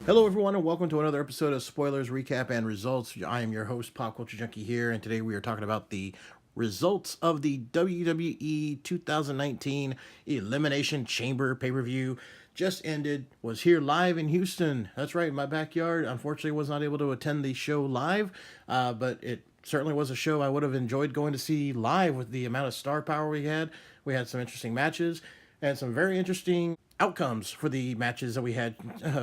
Hello, everyone, and welcome to another episode of Spoilers, Recap, and Results. I am your host, Pop Culture Junkie here, and today we are talking about the results of the WWE 2019 Elimination Chamber pay-per-view. Just ended, was here live in Houston. That's right, my backyard. Unfortunately, was not able to attend the show live, but it certainly was a show I would have enjoyed going to see live with the amount of star power we had. We had some interesting matches and some very interesting outcomes for the matches that we had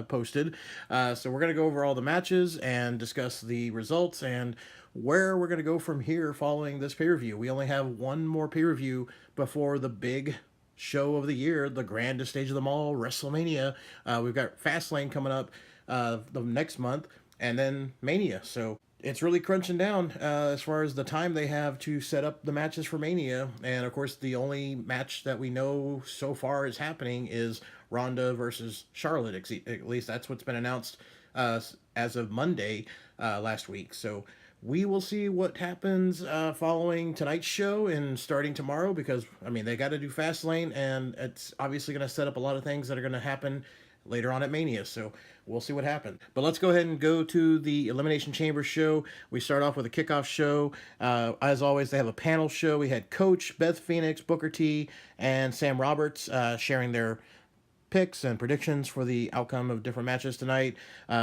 posted. So we're going to go over all the matches and discuss the results and where we're going to go from here following this pay-per-view. We only have one more pay-per-view before the big show of the year, the grandest stage of them all, WrestleMania. We've got Fastlane coming up the next month, and then Mania. So it's really crunching down as far as the time they have to set up the matches for Mania. And of course, the only match that we know so far is happening is Ronda versus Charlotte. At least that's what's been announced as of Monday last week. So we will see what happens following tonight's show and starting tomorrow, because I mean they got to do Fastlane, and it's obviously going to set up a lot of things that are going to happen later on at Mania, so we'll see what happens. But let's go ahead and go to the Elimination Chamber show. We start off with a kickoff show. As always, they have a panel show. We had Coach, Beth Phoenix, Booker T, and Sam Roberts sharing their picks and predictions for the outcome of different matches tonight.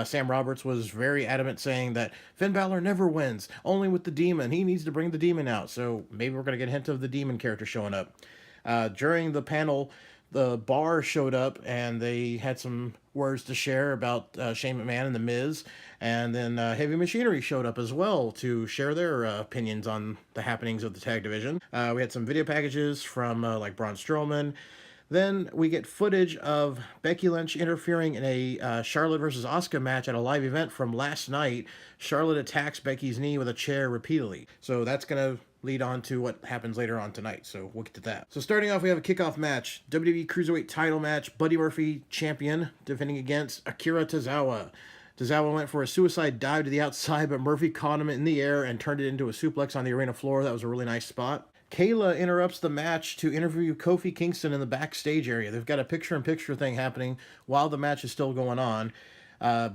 Sam Roberts was very adamant, saying that Finn Balor never wins, only with the Demon. He needs to bring the Demon out, so maybe we're going to get a hint of the Demon character showing up. During the panel, the Bar showed up, and they had some words to share about Shane McMahon and The Miz. And then Heavy Machinery showed up as well to share their opinions on the happenings of the tag division. We had some video packages from like Braun Strowman. Then we get footage of Becky Lynch interfering in a Charlotte versus Asuka match at a live event from last night. Charlotte attacks Becky's knee with a chair repeatedly. So that's going to lead on to what happens later on tonight, so we'll get to that. So starting off, we have a kickoff match. WWE Cruiserweight title match. Buddy Murphy, champion, defending against Akira Tozawa. Tozawa went for a suicide dive to the outside, but Murphy caught him in the air and turned it into a suplex on the arena floor. That was a really nice spot. Kayla interrupts the match to interview Kofi Kingston in the backstage area. They've got a picture-in-picture thing happening while the match is still going on.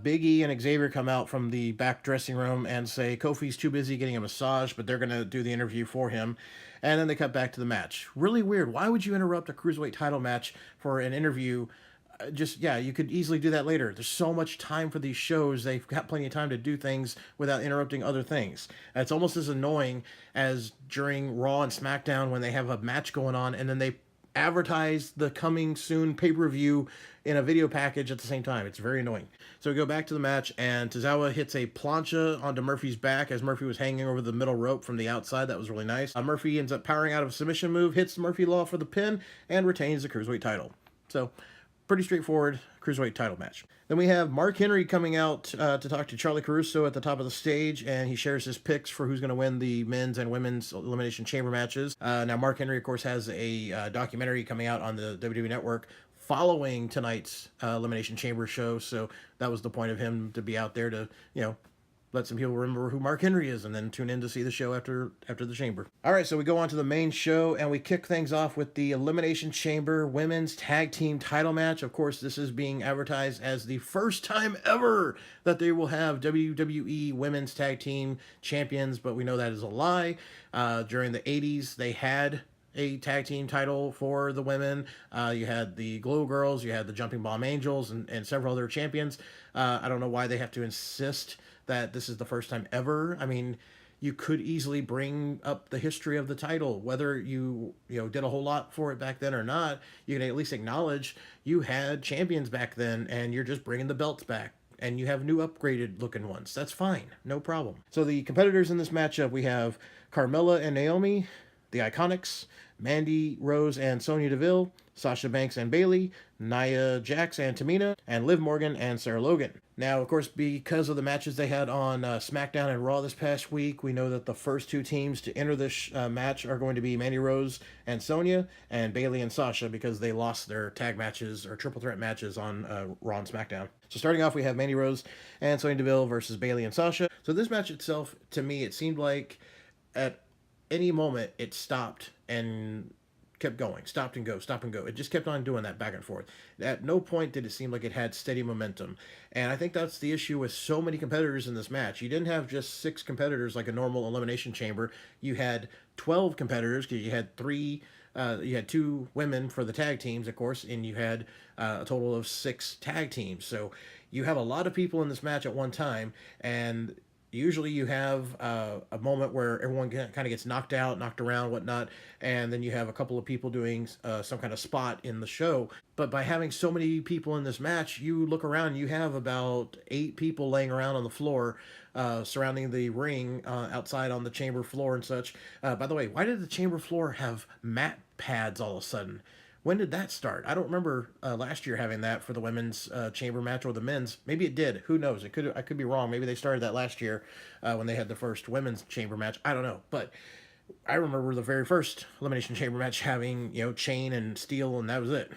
Big E and Xavier come out from the back dressing room and say Kofi's too busy getting a massage, but they're going to do the interview for him. And then they cut back to the match. Really weird. Why would you interrupt a Cruiserweight title match for an interview? You could easily do that later. There's so much time for these shows. They've got plenty of time to do things without interrupting other things. It's almost as annoying as during Raw and SmackDown when they have a match going on and then they advertise the coming soon pay-per-view in a video package at the same time. It's very annoying. So we go back to the match, and Tozawa hits a plancha onto Murphy's back as Murphy was hanging over the middle rope from the outside. That was really nice. Murphy ends up powering out of a submission move, hits Murphy Law for the pin, and retains the Cruiserweight title. So pretty straightforward Cruiserweight title match. Then we have Mark Henry coming out to talk to Charlie Caruso at the top of the stage, and he shares his picks for who's going to win the men's and women's Elimination Chamber matches. Now, Mark Henry, of course, has a documentary coming out on the WWE Network following tonight's Elimination Chamber show, so that was the point of him to be out there to, let some people remember who Mark Henry is and then tune in to see the show after the Chamber. All right, so we go on to the main show, and we kick things off with the Elimination Chamber Women's Tag Team title match. Of course, this is being advertised as the first time ever that they will have WWE Women's Tag Team champions, but we know that is a lie. During the 80s, they had a tag team title for the women. You had the Glow Girls, you had the Jumping Bomb Angels, and several other champions. I don't know why they have to insist that this is the first time ever. I mean, you could easily bring up the history of the title, whether you did a whole lot for it back then or not. You can at least acknowledge you had champions back then, and you're just bringing the belts back, and you have new upgraded looking ones. That's fine, no problem. So the competitors in this matchup, we have Carmella and Naomi, the Iconics, Mandy, Rose, and Sonya Deville, Sasha Banks and Bayley, Nia Jax and Tamina, and Liv Morgan and Sarah Logan. Now, of course, because of the matches they had on SmackDown and Raw this past week, we know that the first two teams to enter this match are going to be Mandy Rose and Sonya, and Bayley and Sasha, because they lost their tag matches or triple threat matches on Raw and SmackDown. So starting off, we have Mandy Rose and Sonya Deville versus Bayley and Sasha. So this match itself, to me, it seemed like at any moment it stopped and kept going, stopped and go, stop and go. It just kept on doing that back and forth. At no point did it seem like it had steady momentum. And I think that's the issue with so many competitors in this match. You didn't have just 6 competitors like a normal Elimination Chamber. You had 12 competitors because you had 3. You had 2 women for the tag teams, of course, and you had a total of 6 tag teams. So you have a lot of people in this match at one time, and usually you have a moment where everyone kind of gets knocked out, knocked around, whatnot, and then you have a couple of people doing some kind of spot in the show. But by having so many people in this match, you look around, you have about 8 people laying around on the floor surrounding the ring outside on the chamber floor and such. By the way, why did the chamber floor have mat pads all of a sudden? When did that start? I don't remember last year having that for the women's chamber match or the men's. Maybe it did. Who knows? I could be wrong. Maybe they started that last year when they had the first women's chamber match. I don't know. But I remember the very first Elimination Chamber match having, chain and steel, and that was it.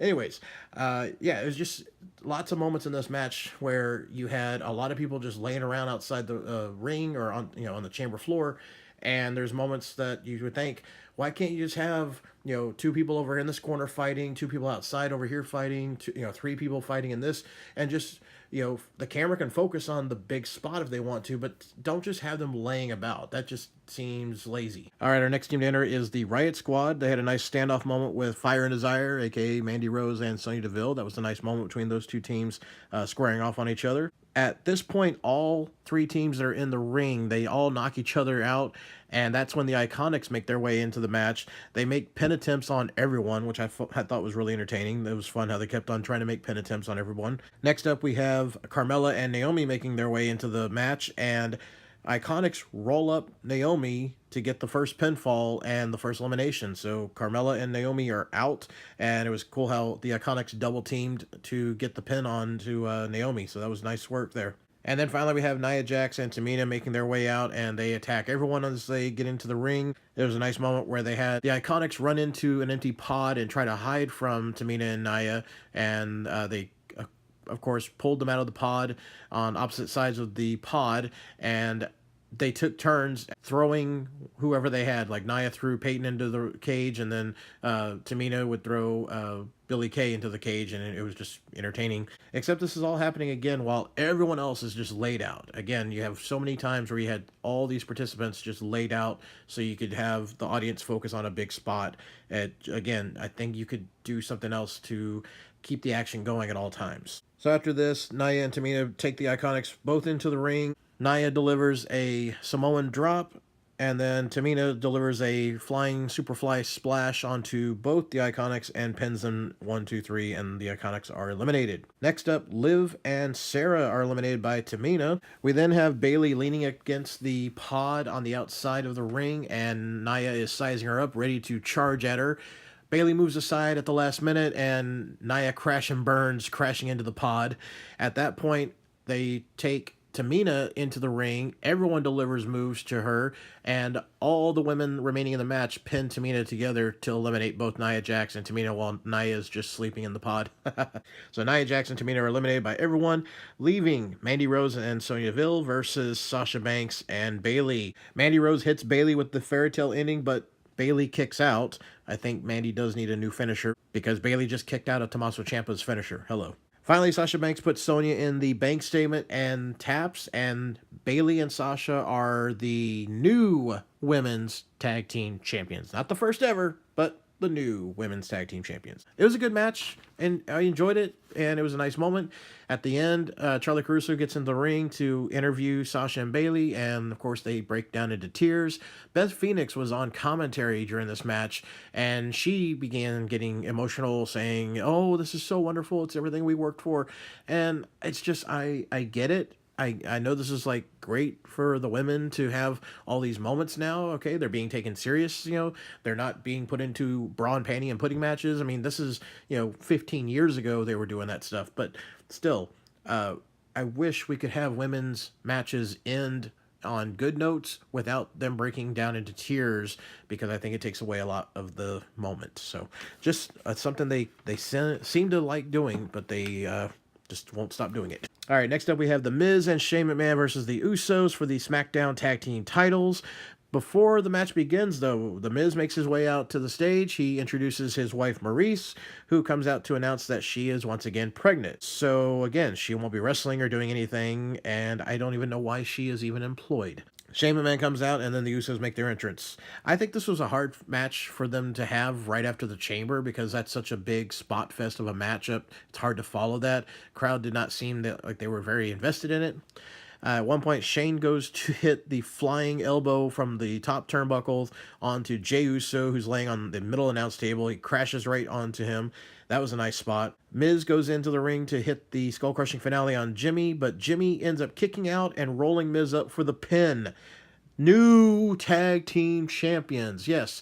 Anyways, it was just lots of moments in this match where you had a lot of people just laying around outside the ring or on the chamber floor. And there's moments that you would think, why can't you just have 2 people over in this corner fighting, 2 people outside over here fighting, 3 people fighting in this, and just the camera can focus on the big spot if they want to, but don't just have them laying about. That just seems lazy. All right, our next team to enter is the Riot Squad. They had a nice standoff moment with Fire and Desire, aka Mandy Rose and Sonya Deville. That was a nice moment between those 2 teams squaring off on each other. At this point, all 3 teams that are in the ring, they all knock each other out, and that's when the Iconics make their way into the match. They make pin attempts on everyone, which I thought was really entertaining. It was fun how they kept on trying to make pin attempts on everyone. Next up, we have Carmella and Naomi making their way into the match, and Iconics roll up Naomi to get the first pinfall and the first elimination. So Carmella and Naomi are out, and it was cool how the Iconics double teamed to get the pin on to Naomi. So that was nice work there. And then finally we have Nia Jax and Tamina making their way out, and they attack everyone as they get into the ring. There was a nice moment where they had the Iconics run into an empty pod and try to hide from Tamina and Nia, and they of course pulled them out of the pod on opposite sides of the pod, and they took turns throwing whoever they had. Like Nia threw Peyton into the cage, and then Tamina would throw Billie Kay into the cage, and it was just entertaining. Except this is all happening again while everyone else is just laid out. Again, you have so many times where you had all these participants just laid out so you could have the audience focus on a big spot. Again, I think you could do something else to keep the action going at all times. So after this, Nia and Tamina take the Iconics both into the ring. Nia delivers a Samoan drop, and then Tamina delivers a flying Superfly splash onto both the Iconics and pins them 1, 2, 3, and the Iconics are eliminated. Next up, Liv and Sarah are eliminated by Tamina. We then have Bayley leaning against the pod on the outside of the ring, and Nia is sizing her up, ready to charge at her. Bayley moves aside at the last minute, and Nia crash and burns, crashing into the pod. At that point, they take Tamina into the ring. Everyone delivers moves to her, and all the women remaining in the match pin Tamina together to eliminate both Nia Jax and Tamina while Nia is just sleeping in the pod. So Nia Jax and Tamina are eliminated by everyone, leaving Mandy Rose and Sonya Deville versus Sasha Banks and Bayley. Mandy Rose hits Bayley with the fairy tale ending, but Bayley kicks out. I think Mandy does need a new finisher because Bayley just kicked out of Tommaso Ciampa's finisher. Hello. Finally, Sasha Banks puts Sonya in the bank statement and taps, and Bayley and Sasha are the new women's tag team champions. Not the first ever, but the new women's tag team champions. It was a good match, and I enjoyed it, and it was a nice moment. At the end, Charlie Caruso gets in the ring to interview Sasha and Bayley, and of course they break down into tears. Beth Phoenix was on commentary during this match, and she began getting emotional, saying, "Oh, this is so wonderful. It's everything we worked for." And it's just, I get it. I know this is like great for the women to have all these moments now. Okay, they're being taken serious. They're not being put into bra and panty and pudding matches. I mean, this is 15 years ago they were doing that stuff, but still, I wish we could have women's matches end on good notes without them breaking down into tears, because I think it takes away a lot of the moment. So just something they seem to like doing, but they just won't stop doing it. All right, next up we have The Miz and Shane McMahon versus the Usos for the Smackdown Tag Team titles. Before the match begins, though, The Miz makes his way out to the stage. He introduces his wife, Maurice, who comes out to announce that she is once again pregnant. So, again, she won't be wrestling or doing anything, and I don't even know why she is even employed. Shane McMahon comes out, and then the Usos make their entrance. I think this was a hard match for them to have right after the Chamber because that's such a big spot fest of a matchup. It's hard to follow that. Crowd did not seem like they were very invested in it. At one point, Shane goes to hit the flying elbow from the top turnbuckle onto Jey Uso, who's laying on the middle announce table. He crashes right onto him. That was a nice spot. Miz goes into the ring to hit the skull-crushing finale on Jimmy, but Jimmy ends up kicking out and rolling Miz up for the pin. New tag team champions. Yes,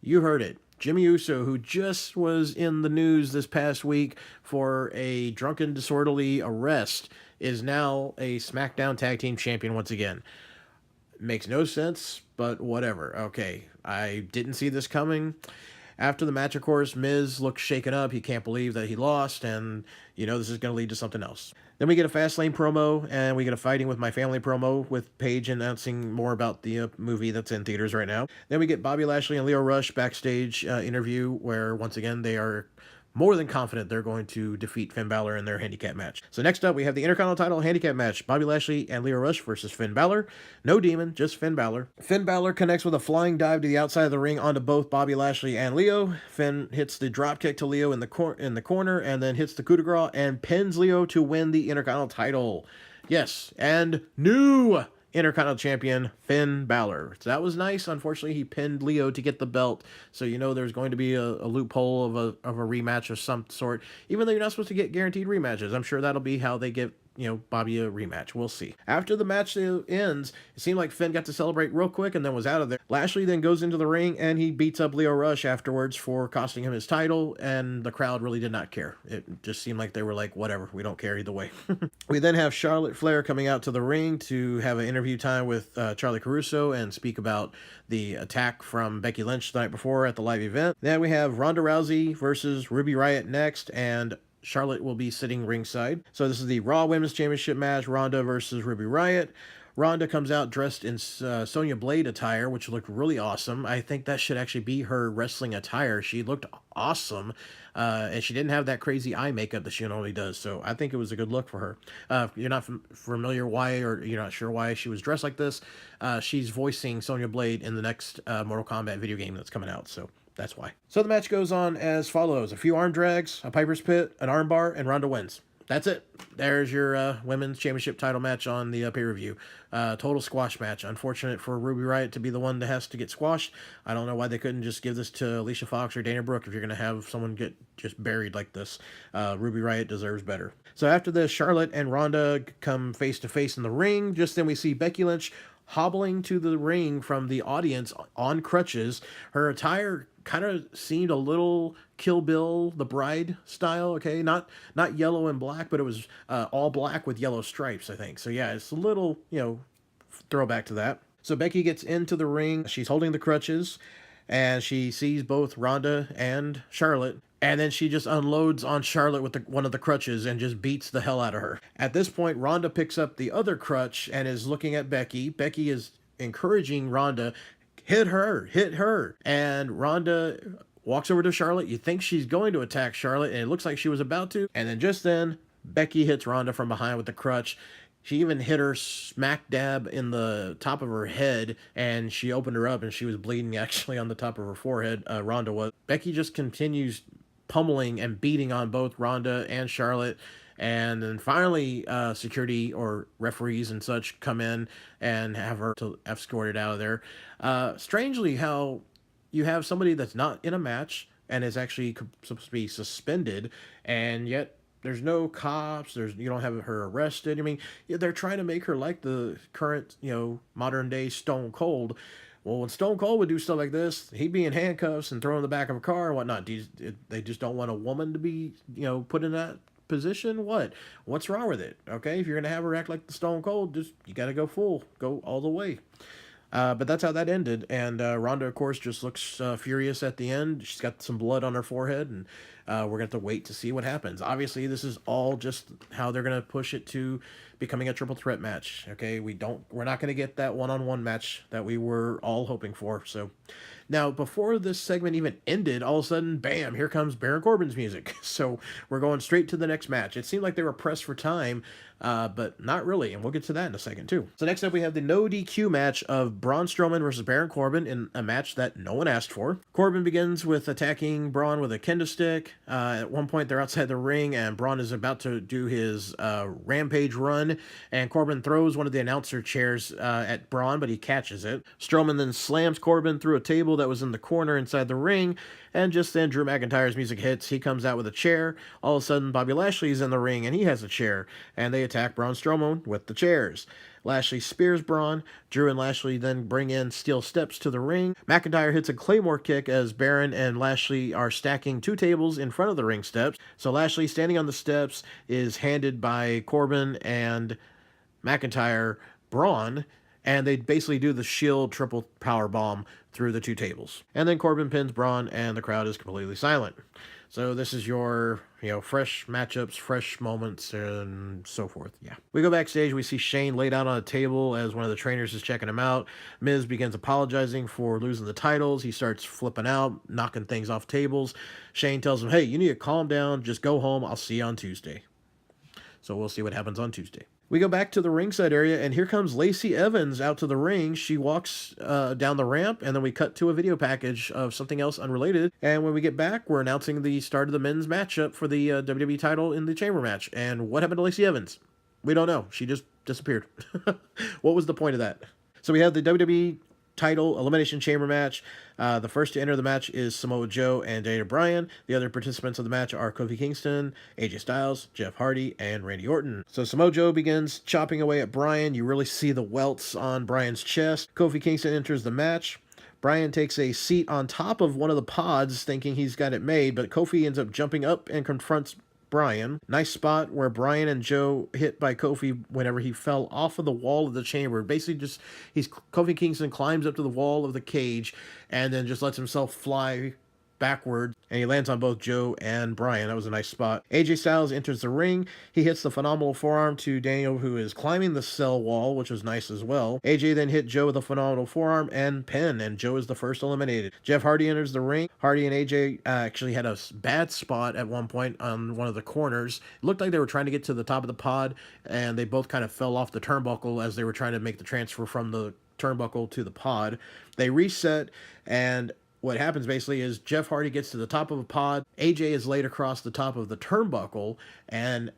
you heard it. Jimmy Uso, who just was in the news this past week for a drunken disorderly arrest, is now a SmackDown Tag Team Champion once again. Makes no sense, but whatever. Okay, I didn't see this coming. After the match, of course, Miz looks shaken up. He can't believe that he lost, and, this is going to lead to something else. Then we get a Fastlane promo, and we get a Fighting With My Family promo with Paige announcing more about the movie that's in theaters right now. Then we get Bobby Lashley and Lio Rush backstage interview, where, once again, they are more than confident they're going to defeat Finn Balor in their handicap match. So next up, we have the Intercontinental title handicap match. Bobby Lashley and Lio Rush versus Finn Balor. No demon, just Finn Balor. Finn Balor connects with a flying dive to the outside of the ring onto both Bobby Lashley and Lio. Finn hits the dropkick to Lio in the corner and then hits the coup de grace and pins Lio to win the Intercontinental title. Yes, and new Intercontinental Champion Finn Balor. So that was nice. Unfortunately, he pinned Lio to get the belt. So there's going to be a loophole of a rematch of some sort. Even though you're not supposed to get guaranteed rematches. I'm sure that'll be how they get Bobby a rematch. We'll see. After the match ends, it seemed like Finn got to celebrate real quick and then was out of there. Lashley then goes into the ring and he beats up Lio Rush afterwards for costing him his title, and the crowd really did not care. It just seemed like they were like, whatever, we don't care either way. We then have Charlotte Flair coming out to the ring to have an interview time with Charlie Caruso and speak about the attack from Becky Lynch the night before at the live event. Then we have Ronda Rousey versus Ruby Riott next, and Charlotte will be sitting ringside. So this is the Raw Women's Championship match, Ronda versus Ruby Riott. Ronda comes out dressed in Sonya Blade attire, which looked really awesome. I think that should actually be her wrestling attire. She looked awesome, and she didn't have that crazy eye makeup that she normally does, so I think it was a good look for her. If you're not familiar why, or you're not sure why she was dressed like this, she's voicing Sonya Blade in the next Mortal Kombat video game that's coming out, so that's why. So the match goes on as follows. A few arm drags, a Piper's Pit, an armbar, and Ronda wins. That's it. There's your women's championship title match on the pay-per-view. Total squash match. Unfortunate for Ruby Riott to be the one that has to get squashed. I don't know why they couldn't just give this to Alicia Fox or Dana Brooke if you're going to have someone get just buried like this. Ruby Riott deserves better. So after this, Charlotte and Ronda come face-to-face in the ring. Just then we see Becky Lynch hobbling to the ring from the audience on crutches. Her attire kind of seemed a little Kill Bill, the Bride style, okay? Not yellow and black, but it was all black with yellow stripes, I think. So yeah, it's a little, throwback to that. So Becky gets into the ring. She's holding the crutches, and she sees both Ronda and Charlotte. And then she just unloads on Charlotte with one of the crutches and just beats the hell out of her. At this point, Ronda picks up the other crutch and is looking at Becky. Becky is encouraging Ronda, hit her. And Ronda walks over to Charlotte. You think she's going to attack Charlotte, and it looks like she was about to. And then just then, Becky hits Ronda from behind with the crutch. She even hit her smack dab in the top of her head, and she opened her up, and she was bleeding actually on the top of her forehead, Ronda was. Becky just continues pummeling and beating on both Ronda and Charlotte, and then finally security or referees and such come in and have her escorted out of there. Strangely how you have somebody that's not in a match and is actually supposed to be suspended, and yet there's no cops, you don't have her arrested. I mean, they're trying to make her like the current, modern day Stone Cold. Well, when Stone Cold would do stuff like this, he'd be in handcuffs and thrown in the back of a car and whatnot. They just don't want a woman to be, put in that position? What's wrong with it? Okay, if you're going to have her act like the Stone Cold, you got to go all the way. But that's how that ended. And Ronda, of course, just looks furious at the end. She's got some blood on her forehead. And We're going to have to wait to see what happens. Obviously, this is all just how they're going to push it to becoming a triple threat match. Okay, we're not going to get that one-on-one match that we were all hoping for. So now, before this segment even ended, all of a sudden, bam, here comes Baron Corbin's music. So we're going straight to the next match. It seemed like they were pressed for time, but not really, and we'll get to that in a second, too. So next up, we have the no DQ match of Braun Strowman versus Baron Corbin in a match that no one asked for. Corbin begins with attacking Braun with a kendo stick. At one point, they're outside the ring, and Braun is about to do his rampage run, and Corbin throws one of the announcer chairs at Braun, but he catches it. Strowman then slams Corbin through a table that was in the corner inside the ring, and just then Drew McIntyre's music hits. He comes out with a chair. All of a sudden, Bobby Lashley's in the ring, and he has a chair, and they attack Braun Strowman with the chairs. Lashley spears Braun. Drew and Lashley then bring in steel steps to the ring. McIntyre hits a Claymore kick as Baron and Lashley are stacking two tables in front of the ring steps. So Lashley, standing on the steps, is handed by Corbin and McIntyre Braun, and they basically do the Shield triple power bomb through the two tables. And then Corbin pins Braun, and the crowd is completely silent. So this is your, fresh matchups, fresh moments, and so forth. Yeah. We go backstage. We see Shane laid out on a table as one of the trainers is checking him out. Miz begins apologizing for losing the titles. He starts flipping out, knocking things off tables. Shane tells him, hey, you need to calm down. Just go home. I'll see you on Tuesday. So we'll see what happens on Tuesday. We go back to the ringside area, and here comes Lacey Evans out to the ring. She walks down the ramp, and then we cut to a video package of something else unrelated. And when we get back, we're announcing the start of the men's matchup for the WWE title in the chamber match. And what happened to Lacey Evans? We don't know. She just disappeared. What was the point of that? So we have the WWE title elimination chamber match. The first to enter the match is Samoa Joe and Daniel Bryan. The other participants of the match are Kofi Kingston, AJ Styles, Jeff Hardy, and Randy Orton. So Samoa Joe begins chopping away at Bryan. You really see the welts on Bryan's chest. Kofi Kingston enters the match. Bryan takes a seat on top of one of the pods thinking he's got it made, but Kofi ends up jumping up and confronts Bryan. Nice spot where Bryan and Joe hit by Kofi whenever he fell off of the wall of the chamber. Basically Kofi Kingston climbs up to the wall of the cage and then just lets himself fly backward, and he lands on both Joe and Bryan. That was a nice spot. AJ Styles enters the ring. He hits the phenomenal forearm to Daniel, who is climbing the cell wall, which was nice as well. AJ then hit Joe with a phenomenal forearm and pin, and Joe is the first eliminated. Jeff Hardy enters the ring. Hardy and AJ actually had a bad spot at one point on one of the corners. It looked like they were trying to get to the top of the pod, and they both kind of fell off the turnbuckle as they were trying to make the transfer from the turnbuckle to the pod. They reset, and what happens basically is Jeff Hardy gets to the top of a pod. AJ is laid across the top of the turnbuckle, and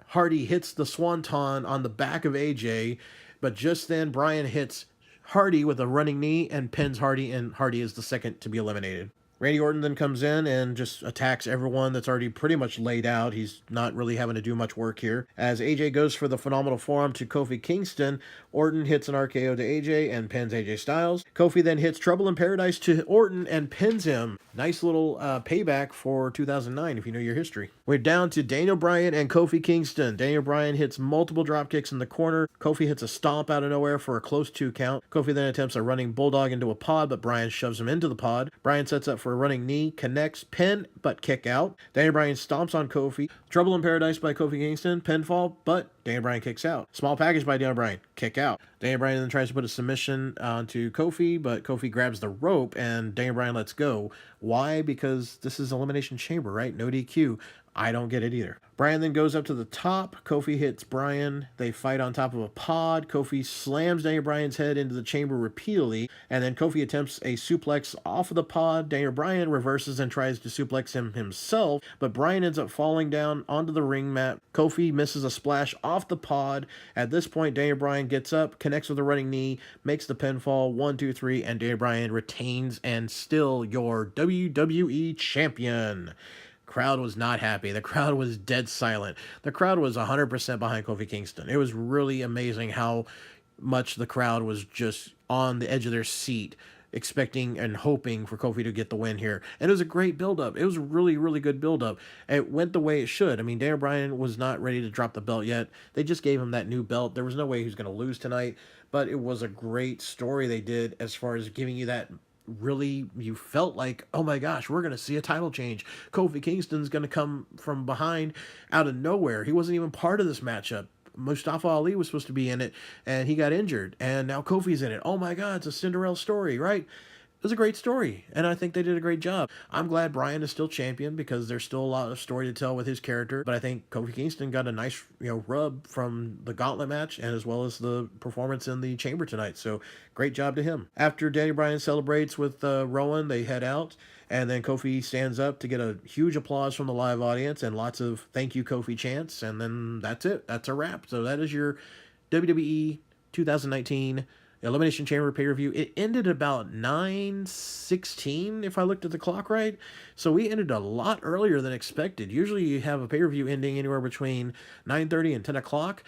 Hardy hits the swanton on the back of AJ, but just then Bryan hits Hardy with a running knee and pins Hardy, and Hardy is the second to be eliminated. Randy Orton then comes in and just attacks everyone that's already pretty much laid out. He's not really having to do much work here. As AJ goes for the phenomenal forearm to Kofi Kingston, Orton hits an RKO to AJ and pins AJ Styles. Kofi then hits Trouble in Paradise to Orton and pins him. Nice little payback for 2009 if you know your history. We're down to Daniel Bryan and Kofi Kingston. Daniel Bryan hits multiple drop kicks in the corner. Kofi hits a stomp out of nowhere for a close 2 count. Kofi then attempts a running bulldog into a pod, but Bryan shoves him into the pod. Bryan sets up for a running knee, connects, pin, but kick out. Daniel Bryan stomps on Kofi. Trouble in Paradise by Kofi Kingston, pinfall, but Daniel Bryan kicks out. Small package by Daniel Bryan, kick out. Daniel Bryan then tries to put a submission onto Kofi, but Kofi grabs the rope and Daniel Bryan lets go. Why? Because this is Elimination Chamber, right? No DQ. I don't get it either. Bryan then goes up to the top. Kofi hits Bryan. They fight on top of a pod. Kofi slams Daniel Bryan's head into the chamber repeatedly, and then Kofi attempts a suplex off of the pod. Daniel Bryan reverses and tries to suplex him himself, but Bryan ends up falling down onto the ring mat. Kofi misses a splash off the pod. At this point, Daniel Bryan gets up, connects with a running knee, makes the pinfall, 1, 2, 3, and Daniel Bryan retains and still your WWE champion. Crowd was not happy. The crowd was dead silent. The crowd was 100% behind Kofi Kingston. It was really amazing how much the crowd was just on the edge of their seat, expecting and hoping for Kofi to get the win here. And it was a great build-up. It was a really, really good build-up. It went the way it should. I mean, Daniel Bryan was not ready to drop the belt yet. They just gave him that new belt. There was no way he was going to lose tonight, but it was a great story they did as far as giving you that really, you felt like, oh my gosh, we're going to see a title change. Kofi Kingston's going to come from behind out of nowhere. He wasn't even part of this matchup. Mustafa Ali was supposed to be in it, and he got injured, and now Kofi's in it. Oh my God, it's a Cinderella story, right? It was a great story, and I think they did a great job. I'm glad Bryan is still champion because there's still a lot of story to tell with his character, but I think Kofi Kingston got a nice, rub from the gauntlet match and as well as the performance in the chamber tonight, so great job to him. After Daniel Bryan celebrates with Rowan, they head out, and then Kofi stands up to get a huge applause from the live audience and lots of thank you Kofi chants, and then that's it. That's a wrap. So that is your WWE 2019 Elimination Chamber pay-per-view. It ended about 9:16, if I looked at the clock right. So we ended a lot earlier than expected. Usually you have a pay-per-view ending anywhere between 9:30 and 10 o'clock.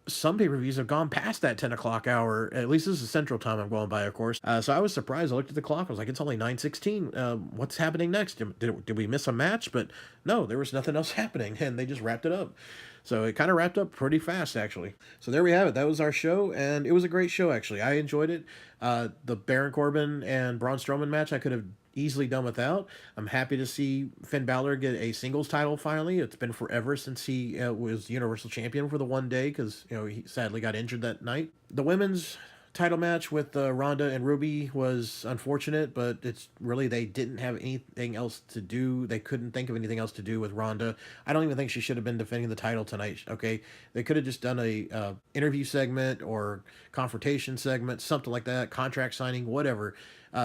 Some pay-per-views have gone past that 10 o'clock hour. At least this is Central Time I'm going by, of course. So I was surprised. I looked at the clock. I was like, it's only 9:16. What's happening next? Did we miss a match? But no, there was nothing else happening, and they just wrapped it up. So it kind of wrapped up pretty fast, actually. So there we have it. That was our show, and it was a great show, actually. I enjoyed it. The Baron Corbin and Braun Strowman match I could have easily done without. I'm happy to see Finn Balor get a singles title finally. It's been forever since he was Universal Champion for the one day because, he sadly got injured that night. The women's title match with Ronda and Ruby was unfortunate, but it's really, they didn't have anything else to do. They couldn't think of anything else to do with Ronda. I don't even think she should have been defending the title tonight, okay? They could have just done a interview segment or confrontation segment, something like that, contract signing, whatever,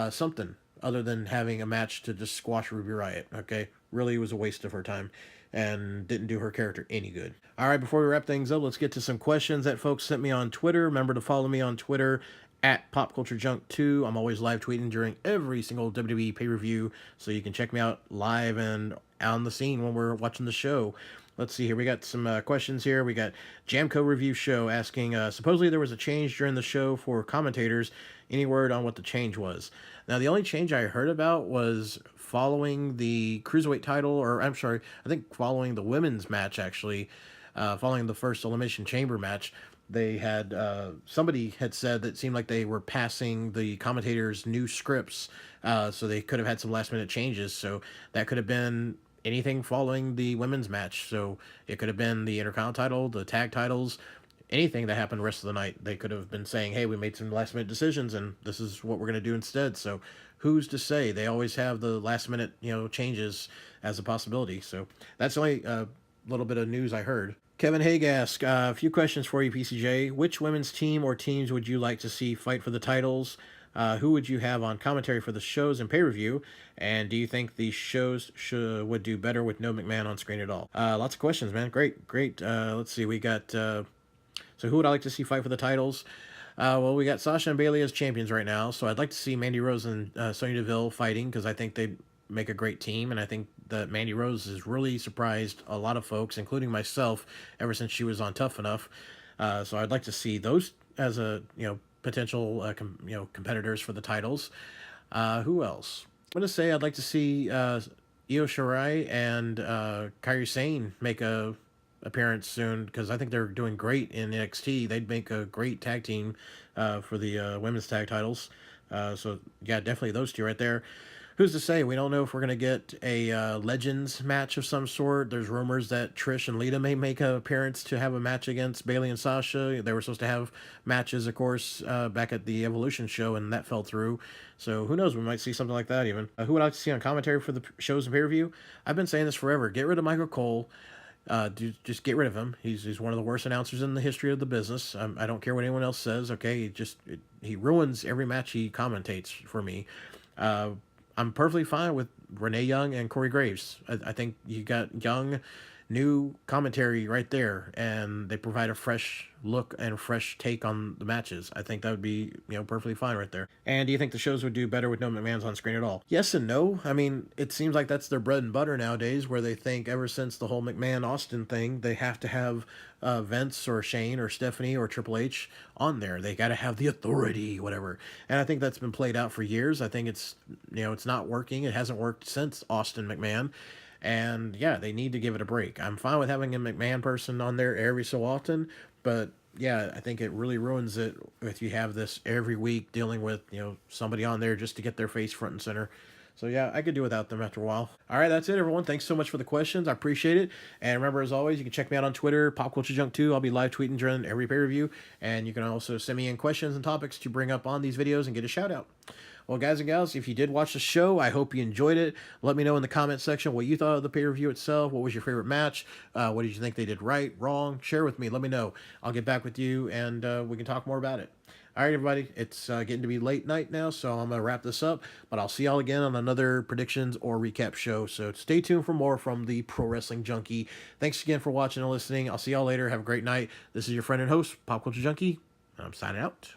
something other than having a match to just squash Ruby Riot, okay? Really was a waste of her time and didn't do her character any good. All right, before we wrap things up, let's get to some questions that folks sent me on Twitter. Remember to follow me on Twitter at PopCultureJunk2. I'm always live tweeting during every single WWE pay-per-view, so you can check me out live and on the scene when we're watching the show. Let's see here. We got some questions here. We got Jamco Review Show asking, supposedly there was a change during the show for commentators. Any word on what the change was? Now, the only change I heard about was following the Cruiserweight title, or I'm sorry, I think following the women's match, actually, following the first Elimination Chamber match, they had, somebody had said that it seemed like they were passing the commentators new scripts, so they could have had some last minute changes. So that could have been anything following the women's match. So it could have been the Intercontinental title, the tag titles, anything that happened the rest of the night. They could have been saying, hey, we made some last minute decisions and this is what we're going to do instead. So who's to say? They always have the last minute, changes as a possibility. So that's only a little bit of news I heard. Kevin Haig asked, a few questions for you, PCJ. Which women's team or teams would you like to see fight for the titles? Who would you have on commentary for the shows and pay-per-view? And do you think the shows would do better with no McMahon on screen at all? Lots of questions, man. Great. Let's see. We got... so who would I like to see fight for the titles? Well, we got Sasha and Bayley as champions right now, so I'd like to see Mandy Rose and Sonya Deville fighting because I think they make a great team, and I think that Mandy Rose has really surprised a lot of folks, including myself, ever since she was on Tough Enough. So I'd like to see those as a potential competitors for the titles. Who else? I'm gonna say I'd like to see Io Shirai and Kairi Sane make a appearance soon because I think they're doing great in NXT. They'd make a great tag team for the women's tag titles. So yeah, definitely those two right there. Who's to say? We don't know if we're going to get a Legends match of some sort. There's rumors that Trish and Lita may make an appearance to have a match against Bayley and Sasha. They were supposed to have matches, of course, back at the Evolution show, and that fell through. So who knows? We might see something like that even. Who would I like to see on commentary for the shows and pay-per-view? I've been saying this forever. Get rid of Michael Cole. Just get rid of him. He's one of the worst announcers in the history of the business. I don't care what anyone else says. Okay, he ruins every match he commentates for me. I'm perfectly fine with Renee Young and Corey Graves. I think you got young, new commentary right there, and they provide a fresh look and a fresh take on the matches. I think that would be, perfectly fine right there. And do you think the shows would do better with no McMahon's on screen at all? Yes and no. I mean, it seems like that's their bread and butter nowadays, where they think ever since the whole McMahon-Austin thing, they have to have Vince or Shane or Stephanie or Triple H on there. They got to have the authority, whatever. And I think that's been played out for years. I think it's, it's not working. It hasn't worked since Austin McMahon. And yeah, they need to give it a break. I'm fine with having a McMahon person on there every so often, but yeah, I think it really ruins it if you have this every week dealing with, somebody on there just to get their face front and center. So yeah, I could do without them after a while. All right, that's it, everyone. Thanks so much for the questions. I appreciate it. And remember, as always, you can check me out on Twitter, Pop Culture Junk 2. I'll be live tweeting during every pay-per-view. And you can also send me in questions and topics to bring up on these videos and get a shout out. Well, guys and gals, if you did watch the show, I hope you enjoyed it. Let me know in the comment section what you thought of the pay-per-view itself. What was your favorite match? What did you think they did right, wrong? Share with me. Let me know. I'll get back with you, and we can talk more about it. All right, everybody, it's getting to be late night now, so I'm going to wrap this up. But I'll see y'all again on another predictions or recap show. So stay tuned for more from the Pro Wrestling Junkie. Thanks again for watching and listening. I'll see y'all later. Have a great night. This is your friend and host, Pop Culture Junkie, and I'm signing out.